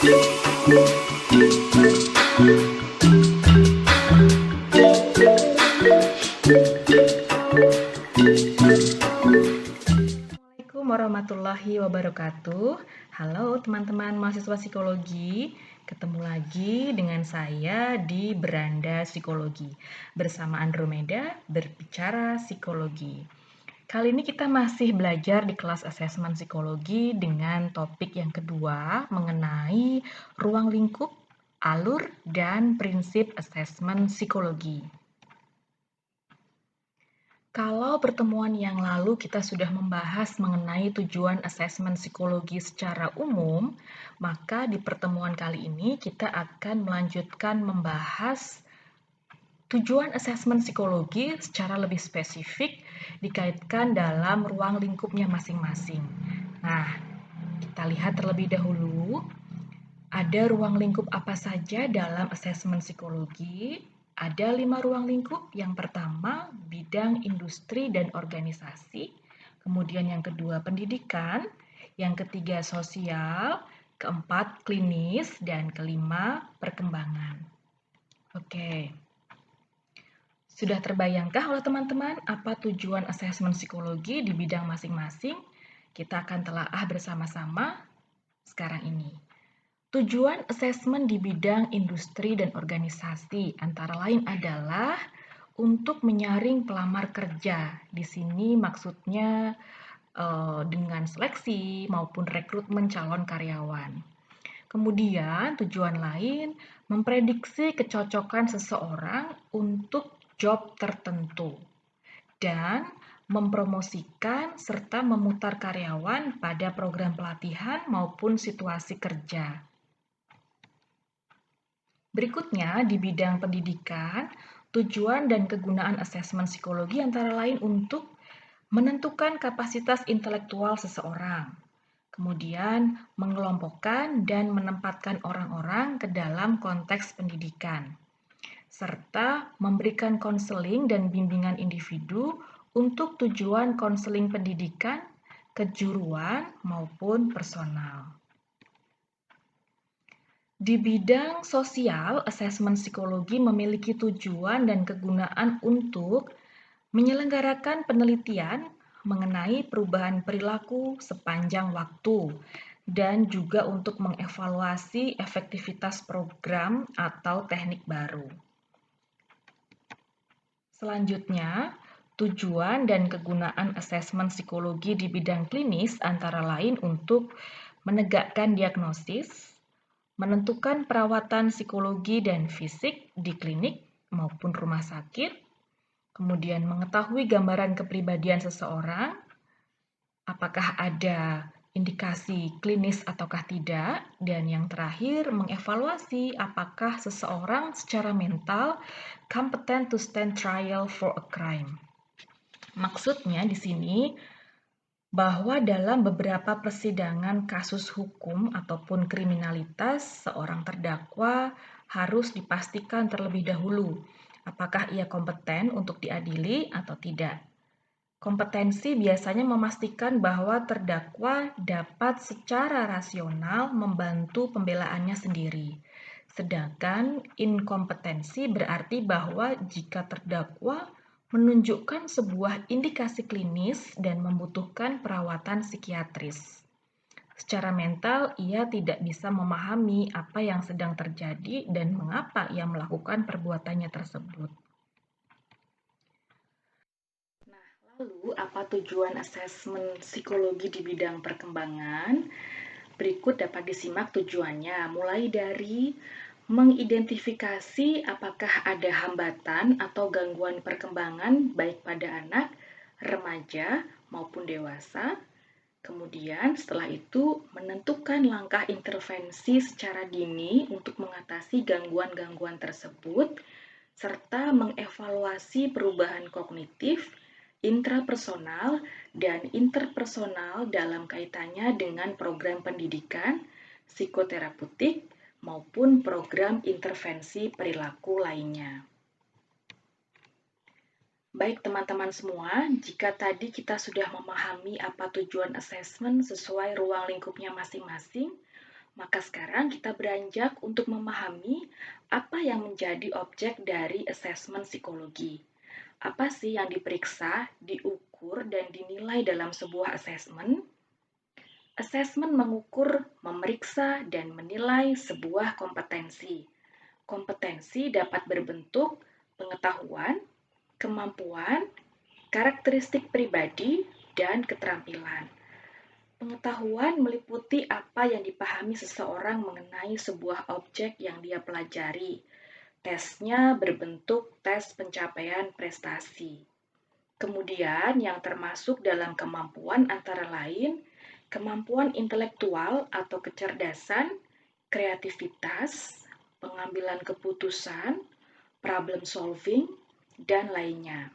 Assalamualaikum warahmatullahi wabarakatuh. Halo teman-teman mahasiswa psikologi, ketemu lagi dengan saya di Beranda Psikologi bersama Andromeda berbicara psikologi. Kali ini kita masih belajar di kelas asesmen psikologi dengan topik yang kedua mengenai ruang lingkup, alur, dan prinsip asesmen psikologi. Kalau pertemuan yang lalu kita sudah membahas mengenai tujuan asesmen psikologi secara umum, maka di pertemuan kali ini kita akan melanjutkan membahas tujuan asesmen psikologi secara lebih spesifik dikaitkan dalam ruang lingkupnya masing-masing. Nah, kita lihat terlebih dahulu, ada ruang lingkup apa saja dalam asesmen psikologi? Ada 5 ruang lingkup. Yang pertama, bidang industri dan organisasi. Kemudian yang kedua, pendidikan. Yang ketiga, sosial. Keempat, klinis. Dan kelima, perkembangan. Oke. Sudah terbayangkah oleh teman-teman apa tujuan asesmen psikologi di bidang masing-masing? Kita akan telaah bersama-sama sekarang ini. Tujuan asesmen di bidang industri dan organisasi antara lain adalah untuk menyaring pelamar kerja. Di sini maksudnya dengan seleksi maupun rekrutmen calon karyawan. Kemudian tujuan lain memprediksi kecocokan seseorang untuk job tertentu dan mempromosikan serta memutar karyawan pada program pelatihan maupun situasi kerja. Berikutnya, di bidang pendidikan, tujuan dan kegunaan asesmen psikologi antara lain untuk menentukan kapasitas intelektual seseorang, kemudian mengelompokkan dan menempatkan orang-orang ke dalam konteks pendidikan, serta memberikan konseling dan bimbingan individu untuk tujuan konseling pendidikan, kejuruan, maupun personal. Di bidang sosial, asesmen psikologi memiliki tujuan dan kegunaan untuk menyelenggarakan penelitian mengenai perubahan perilaku sepanjang waktu dan juga untuk mengevaluasi efektivitas program atau teknik baru. Selanjutnya, tujuan dan kegunaan asesmen psikologi di bidang klinis antara lain untuk menegakkan diagnosis, menentukan perawatan psikologi dan fisik di klinik maupun rumah sakit, kemudian mengetahui gambaran kepribadian seseorang, apakah ada indikasi klinis ataukah tidak, dan yang terakhir mengevaluasi apakah seseorang secara mental competent to stand trial for a crime. Maksudnya di sini bahwa dalam beberapa persidangan kasus hukum ataupun kriminalitas, seorang terdakwa harus dipastikan terlebih dahulu apakah ia kompeten untuk diadili atau tidak. Kompetensi biasanya memastikan bahwa terdakwa dapat secara rasional membantu pembelaannya sendiri. Sedangkan inkompetensi berarti bahwa jika terdakwa menunjukkan sebuah indikasi klinis dan membutuhkan perawatan psikiatris. Secara mental, ia tidak bisa memahami apa yang sedang terjadi dan mengapa ia melakukan perbuatannya tersebut. Nah, lalu apa tujuan asesmen psikologi di bidang perkembangan? Berikut dapat disimak tujuannya, mulai dari mengidentifikasi apakah ada hambatan atau gangguan perkembangan baik pada anak, remaja, maupun dewasa. Kemudian setelah itu menentukan langkah intervensi secara dini untuk mengatasi gangguan-gangguan tersebut, serta mengevaluasi perubahan kognitif, intrapersonal, dan interpersonal dalam kaitannya dengan program pendidikan, psikoterapeutik, maupun program intervensi perilaku lainnya. Baik teman-teman semua, jika tadi kita sudah memahami apa tujuan asesmen sesuai ruang lingkupnya masing-masing, Maka sekarang kita beranjak untuk memahami apa yang menjadi objek dari asesmen psikologi. Apa sih yang diperiksa, diukur, dan dinilai dalam sebuah asesmen? Asesmen mengukur, memeriksa, dan menilai sebuah kompetensi. Kompetensi dapat berbentuk pengetahuan, kemampuan, karakteristik pribadi, dan keterampilan. Pengetahuan meliputi apa yang dipahami seseorang mengenai sebuah objek yang dia pelajari. Tesnya berbentuk tes pencapaian prestasi. Kemudian yang termasuk dalam kemampuan antara lain kemampuan intelektual atau kecerdasan, kreativitas, pengambilan keputusan, problem solving, dan lainnya.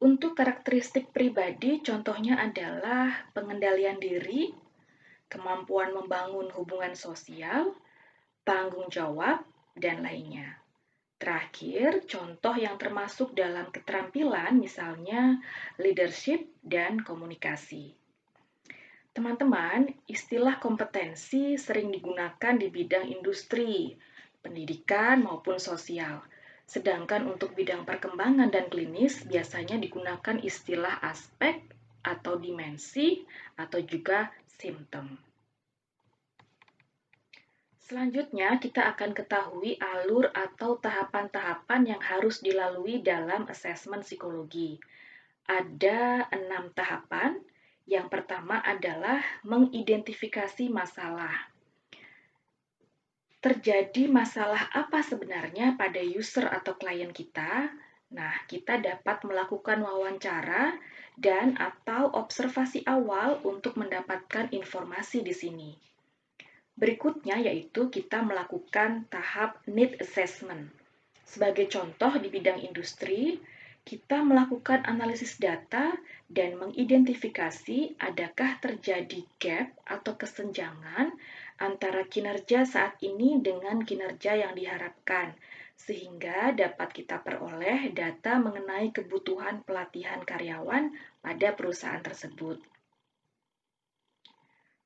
Untuk karakteristik pribadi, contohnya adalah pengendalian diri, kemampuan membangun hubungan sosial, tanggung jawab, dan lainnya. Terakhir, contoh yang termasuk dalam keterampilan misalnya leadership dan komunikasi. Teman-teman, istilah kompetensi sering digunakan di bidang industri, pendidikan maupun sosial. Sedangkan untuk bidang perkembangan dan klinis biasanya digunakan istilah aspek atau dimensi atau juga simptom. Selanjutnya, kita akan ketahui alur atau tahapan-tahapan yang harus dilalui dalam asesmen psikologi. Ada 6 tahapan. Yang pertama adalah mengidentifikasi masalah. Terjadi masalah apa sebenarnya pada user atau klien kita? Nah, kita dapat melakukan wawancara dan atau observasi awal untuk mendapatkan informasi di sini. Berikutnya yaitu kita melakukan tahap need assessment. Sebagai contoh di bidang industri, kita melakukan analisis data dan mengidentifikasi adakah terjadi gap atau kesenjangan antara kinerja saat ini dengan kinerja yang diharapkan, sehingga dapat kita peroleh data mengenai kebutuhan pelatihan karyawan pada perusahaan tersebut.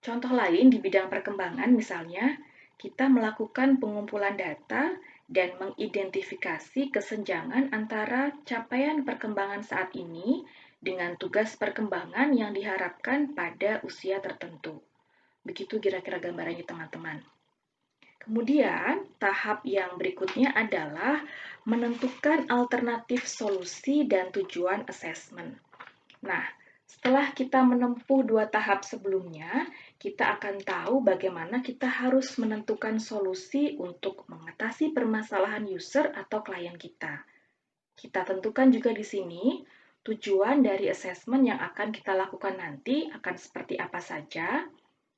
Contoh lain di bidang perkembangan misalnya, kita melakukan pengumpulan data dan mengidentifikasi kesenjangan antara capaian perkembangan saat ini dengan tugas perkembangan yang diharapkan pada usia tertentu. Begitu kira-kira gambarannya teman-teman. Kemudian, tahap yang berikutnya adalah menentukan alternatif solusi dan tujuan asesmen. Nah, setelah kita menempuh 2 tahap sebelumnya, kita akan tahu bagaimana kita harus menentukan solusi untuk mengatasi permasalahan user atau klien kita. Kita tentukan juga di sini tujuan dari asesmen yang akan kita lakukan nanti akan seperti apa saja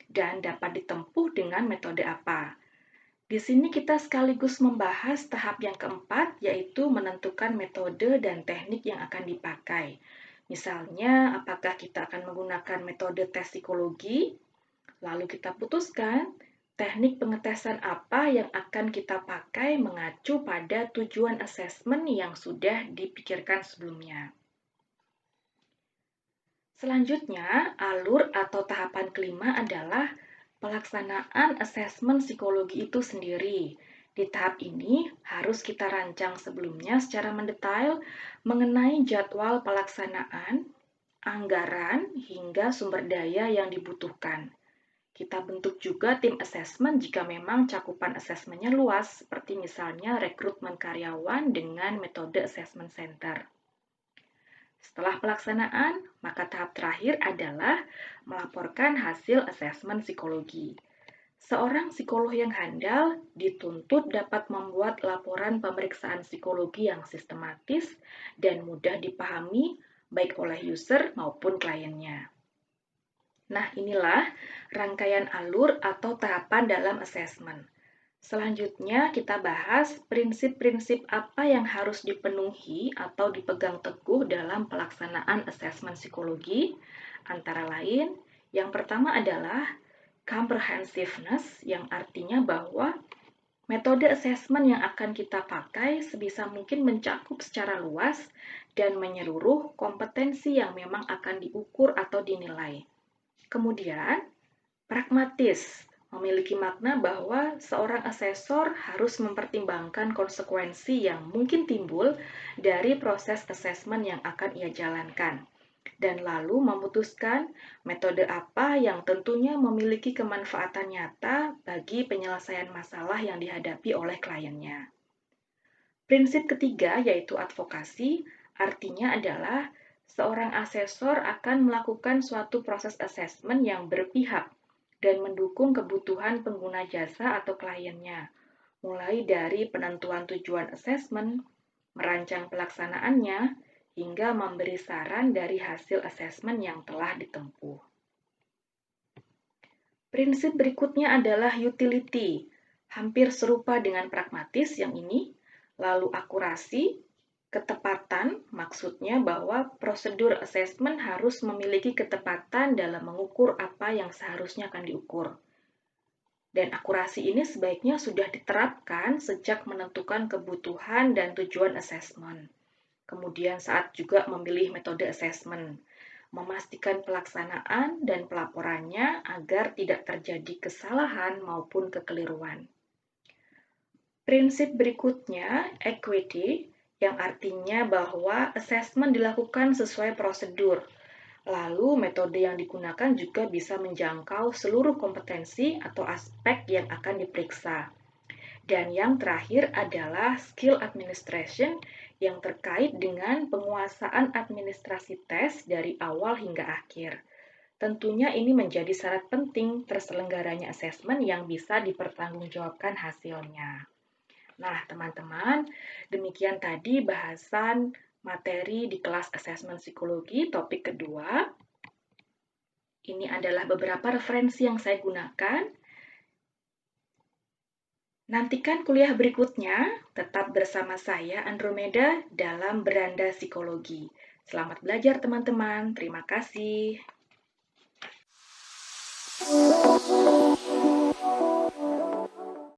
dan dapat ditempuh dengan metode apa. Di sini kita sekaligus membahas tahap yang keempat, yaitu menentukan metode dan teknik yang akan dipakai. Misalnya, apakah kita akan menggunakan metode tes psikologi, lalu kita putuskan teknik pengetesan apa yang akan kita pakai mengacu pada tujuan asesmen yang sudah dipikirkan sebelumnya. Selanjutnya, alur atau tahapan kelima adalah pelaksanaan asesmen psikologi itu sendiri. Di tahap ini harus kita rancang sebelumnya secara mendetail mengenai jadwal pelaksanaan, anggaran, hingga sumber daya yang dibutuhkan. Kita bentuk juga tim asesmen jika memang cakupan asesmennya luas, seperti misalnya rekrutmen karyawan dengan metode assessment center. Setelah pelaksanaan, maka tahap terakhir adalah melaporkan hasil asesmen psikologi. Seorang psikolog yang handal dituntut dapat membuat laporan pemeriksaan psikologi yang sistematis dan mudah dipahami baik oleh user maupun kliennya. Nah, inilah rangkaian alur atau tahapan dalam asesmen. Selanjutnya kita bahas prinsip-prinsip apa yang harus dipenuhi atau dipegang teguh dalam pelaksanaan asesmen psikologi. Antara lain, yang pertama adalah comprehensiveness, yang artinya bahwa metode asesmen yang akan kita pakai sebisa mungkin mencakup secara luas dan menyeluruh kompetensi yang memang akan diukur atau dinilai. Kemudian, pragmatis, memiliki makna bahwa seorang asesor harus mempertimbangkan konsekuensi yang mungkin timbul dari proses asesmen yang akan ia jalankan, dan lalu memutuskan metode apa yang tentunya memiliki kemanfaatan nyata bagi penyelesaian masalah yang dihadapi oleh kliennya. Prinsip ketiga yaitu advokasi, artinya adalah seorang asesor akan melakukan suatu proses asesmen yang berpihak dan mendukung kebutuhan pengguna jasa atau kliennya, mulai dari penentuan tujuan asesmen, merancang pelaksanaannya, hingga memberi saran dari hasil asesmen yang telah ditempuh. Prinsip berikutnya adalah utility, hampir serupa dengan pragmatis yang ini, lalu akurasi, ketepatan, maksudnya bahwa prosedur asesmen harus memiliki ketepatan dalam mengukur apa yang seharusnya akan diukur. Dan akurasi ini sebaiknya sudah diterapkan sejak menentukan kebutuhan dan tujuan asesmen. Kemudian saat juga memilih metode asesmen, memastikan pelaksanaan dan pelaporannya agar tidak terjadi kesalahan maupun kekeliruan. Prinsip berikutnya, equity, yang artinya bahwa asesmen dilakukan sesuai prosedur. Lalu, metode yang digunakan juga bisa menjangkau seluruh kompetensi atau aspek yang akan diperiksa. Dan yang terakhir adalah skill administration yang terkait dengan penguasaan administrasi tes dari awal hingga akhir. Tentunya ini menjadi syarat penting terselenggaranya asesmen yang bisa dipertanggungjawabkan hasilnya. Nah, teman-teman, demikian tadi bahasan materi di kelas asesmen psikologi topik kedua. Ini adalah beberapa referensi yang saya gunakan. Nantikan kuliah berikutnya, tetap bersama saya Andromeda dalam Beranda Psikologi. Selamat belajar teman-teman, terima kasih.